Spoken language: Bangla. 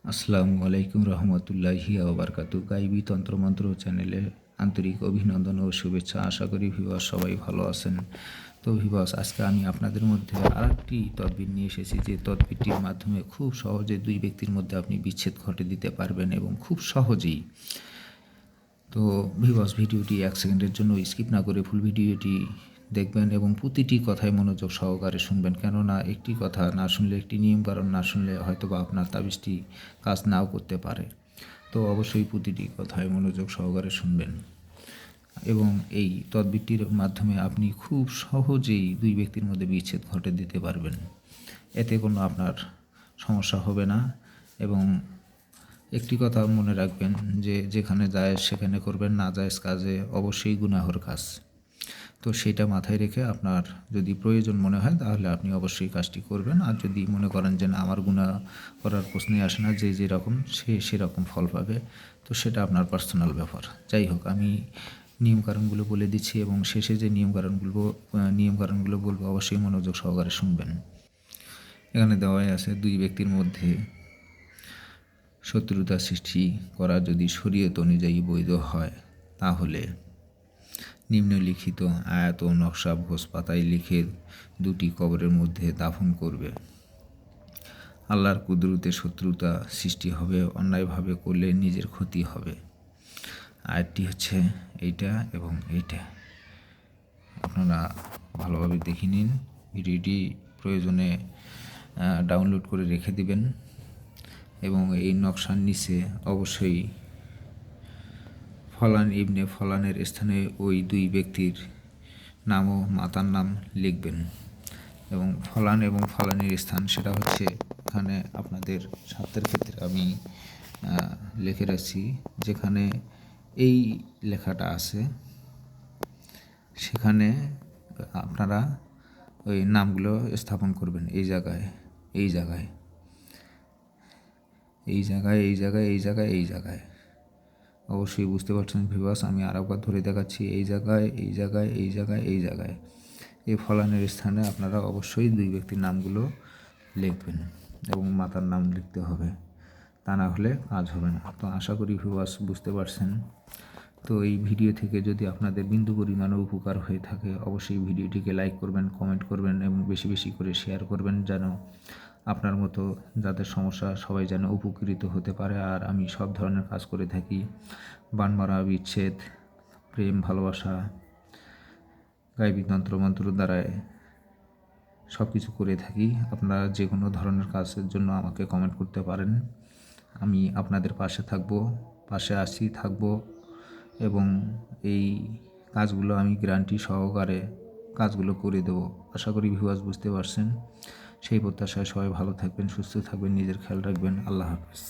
আসসালামু আলাইকুম রহমতুল্লাহি ওবরকাতু। গাইবি তন্ত্রমন্ত্র চ্যানেলে আন্তরিক অভিনন্দন ও শুভেচ্ছা। আশা করি ভিউয়ার্স সবাই ভালো আছেন। তো ভিউয়ার্স, আজকে আমি আপনাদের মধ্যে আরেকটি তদবির নিয়ে এসেছি, যে তদবিরটির মাধ্যমে খুব সহজে দুই ব্যক্তির মধ্যে আপনি বিচ্ছেদ ঘটে দিতে পারবেন এবং খুব সহজেই। তো ভিউয়ার্স, ভিডিওটি 1 সেকেন্ডের জন্য স্কিপ না করে ফুল ভিডিওটি দেখবেন এবং প্রতিটি কথায় মনোযোগ সহকারে শুনবেন। কেননা একটি কথা না শুনলে, একটি নিয়মকানুন না শুনলে হয়তোবা আপনার তাবিজটি কাজ নাও করতে পারে। তো অবশ্যই প্রতিটি কথায় মনোযোগ সহকারে শুনবেন এবং এই তদবিরটির মাধ্যমে আপনি খুব সহজেই দুই ব্যক্তির মধ্যে বিচ্ছেদ ঘটে দিতে পারবেন। এতে কোনো আপনার সমস্যা হবে না। এবং একটি কথা মনে রাখবেন, যে যেখানে জায়েজ সেখানে করবেন, না জায়েজ কাজে অবশ্যই গুনাহর কাজ। তো সেটা মাথায় রেখে আপনার যদি প্রয়োজন মনে হয় তাহলে আপনি অবশ্যই কাজটি করবেন। আর যদি মনে করেন যে না, আমার গুনাহ করার প্রশ্নই আসে না, যে যেরকম সে সেরকম ফল পাবে, তো সেটা আপনার পার্সোনাল ব্যাপার। যাই হোক, আমি নিয়মকানুনগুলো বলে দিচ্ছি এবং শেষে যে নিয়মকানুনগুলো বলবো অবশ্যই মনোযোগ সহকারে শুনবেন। এখানে দেওয়াই আছে, দুই ব্যক্তির মধ্যে শত্রুতা সৃষ্টি করা যদি শরীয়ত অনুযায়ী বৈধ হয়, তাহলে নিম্নলিখিত আয়াত ও নকশা ভোজ পাতায় লিখে দুটি কবরের মধ্যে দাফন করবে। আল্লাহর কুদরতে শত্রুতা সৃষ্টি হবে, অন্যায়ভাবে করলে নিজের ক্ষতি হবে। আয়াতটি হচ্ছে এইটা এবং এইটা। আপনারা ভালোভাবে দেখে নিন। ভিডিওটি প্রয়োজনে ডাউনলোড করে রেখে দিবেন এবং এই নকশার নিচে অবশ্যই ফলান ইবনে ফলানের স্থানে ওই দুই ব্যক্তির নাম ও মাতার নাম লিখবেন। এবং ফলান এবং ফলানের স্থান সেটা হচ্ছে, এখানে আপনাদের স্বার্থের ক্ষেত্রে আমি লিখে রাখছি, যেখানে এই লেখাটা আছে সেখানে আপনারা ওই নামগুলো স্থাপন করবেন। এই জায়গায়, এই জায়গায়, এই জায়গায়, এই জায়গায়, এই জায়গায়, এই জায়গায়। অবশ্যই বুঝতে পারছেন ভিউয়ার্স, আমি আরেকবার ধরে দেখাচ্ছি। এই জায়গায়, এই জায়গায়, এই জায়গায়, এই জায়গায়। এই ফলানের স্থানে আপনারা অবশ্যই দুই ব্যক্তির নামগুলো লিখবেন এবং মাতার নাম লিখতে হবে, তা না হলে কাজ হবে না। তো আশা করি ভিউয়ার্স বুঝতে পারছেন। তো এই ভিডিও থেকে যদি আপনাদের বিন্দু পরিমাণে উপকার হয়ে থাকে, অবশ্যই ভিডিওটিকে লাইক করবেন, কমেন্ট করবেন এবং বেশি বেশি করে শেয়ার করবেন, যেন আপনার মতো যাদের সমস্যা সবাই যেন উপকৃত হতে পারে। আর আমি সব ধরনের কাজ করে থাকি, বানমারা, বিচ্ছেদ, প্রেম, ভালোবাসা, গাইবী তন্ত্রমন্ত্র দ্বারায় সব কিছু করে থাকি। আপনারা যে কোনো ধরনের কাজের জন্য আমাকে কমেন্ট করতে পারেন। আমি আপনাদের পাশে থাকবো, পাশে আসি, থাকবো এবং এই কাজগুলো আমি গ্যারান্টি সহকারে কাজগুলো করে দেবো। আশা করি ভিউয়ার্স বুঝতে পারছেন। সেই প্রত্যাশায় সবাই ভালো থাকবেন, সুস্থ থাকবেন, নিজের খেয়াল রাখবেন। আল্লাহ হাফেজ।